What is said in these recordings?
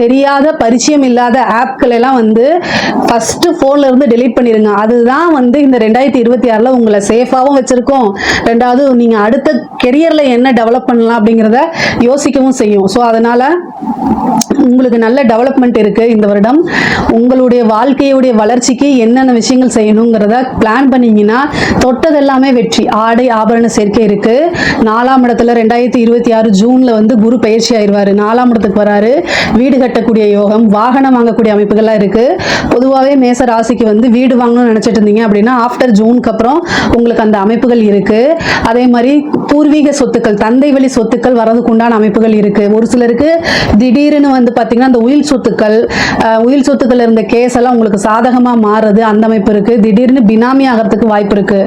தெரியாத பரிச்சயம் இல்லாத ஆப்கள் எல்லாம் வந்து ஃபர்ஸ்ட் போன்ல இருந்து டெலீட் பண்ணிருங்க. அதுதான் வந்து இந்த 2026ல உங்களை சேஃபாவும் வச்சிருக்கோம். ரெண்டாவது நீங்க அடுத்த கெரியர்ல என்ன டெவலப் பண்ணலாம் அப்படிங்கிறத யோசிக்கவும் செய்யும். ஸோ அதனால உங்களுக்கு நல்ல டெவலப்மெண்ட் இருக்கு இந்த வருடம். உங்களுடைய வாழ்க்கையுடைய வளர்ச்சிக்கு என்னென்ன விஷயங்கள் செய்யணுங்கிறத பிளான் பண்ணீங்கன்னா தொட்டது எல்லாமே வெற்றி. ஆடை ஆபரண சேர்க்கை இருக்கு. 4ஆம் இடத்துல 2026 ஜூன்ல வந்து குரு பயிற்சி ஆயிடுவாரு. 4ஆம் இடத்துக்கு வராரு. வீடு கட்டக்கூடிய யோகம், வாகனம் வாங்கக்கூடிய அமைப்புகள்லாம் இருக்கு. பொதுவாகவே மேச ராசிக்கு வந்து வீடு வாங்கணும்னு நினைச்சிட்டு இருந்தீங்க அப்படின்னா ஆஃப்டர் ஜூனுக்கு அப்புறம் உங்களுக்கு அந்த அமைப்புகள் இருக்கு. அதே மாதிரி பூர்வீக சொத்துக்கள், தந்தை வழி சொத்துக்கள் வரதுக்கு உண்டான அமைப்புகள் இருக்கு. ஒரு சிலருக்கு திடீர்னு வந்து பாத்தீங்கன்னா அந்த உயில் சொத்துக்கள் இருந்த கேஸ் எல்லாம் உங்களுக்கு சாதகமா மாறுது, அந்த அமைப்பு இருக்கு. திடீர்னு பினாமி ஆகிறதுக்கு வாய்ப்பு இருக்கு.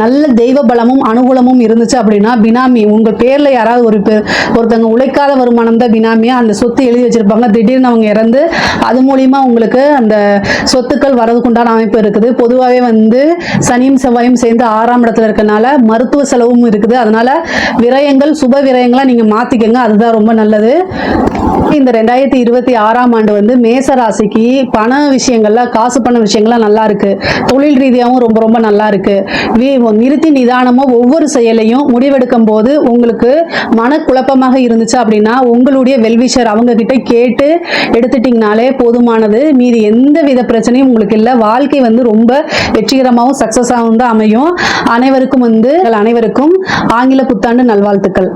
நல்ல தெய்வ பலமும் அனுகூலமும் இருந்துச்சு அப்படின்னா பினாமி உங்க பேர்ல யாராவது ஒருத்தவங்க உழைக்காத வருமானம் தான் பினாமியா அந்த சொத்து எழுதி வச்சிருப்பாங்க. திடீர்னு அவங்க இறந்து அது மூலியமா உங்களுக்கு அந்த சொத்துக்கள் வரதுக்குண்டான அமைப்பு இருக்குது. பொதுவாகவே வந்து சனியும் செவ்வாயும் சேர்ந்து 6ஆம் இடத்துல இருக்கனால மருத்துவ செலவும் இருக்குது. அதனால விரயங்கள் சுப விரயங்களா நீங்க மாத்திக்கங்க, அதுதான் ரொம்ப நல்லது. இந்த 2026ஆம் ஆண்டு வந்து மேச ராசிக்கு பண விஷயங்கள்ல, காசு பண விஷயங்கள்லாம் நல்லா இருக்கு. தொழில் ரீதியாகவும் ரொம்ப ரொம்ப நல்லா இருக்கு. நிறுத்தி நிதானமா ஒவ்வொரு செயலையும் முடிவெடுக்கும் போது உங்களுக்கு மனக்குழப்பமாக இருந்துச்சு அப்படின்னா உங்களுடைய வெல்விஷர் அவங்க கிட்ட கேட்டு எடுத்துட்டீங்கனாலே போதுமானது. மீதி எந்த வித பிரச்சனையும் உங்களுக்கு இல்லை. வாழ்க்கை வந்து ரொம்ப வெற்றிகரமாகவும் சக்சஸாகவும் தான் அமையும். அனைவருக்கும் ஆங்கில புத்தாண்டு நல்வாழ்த்துக்கள்.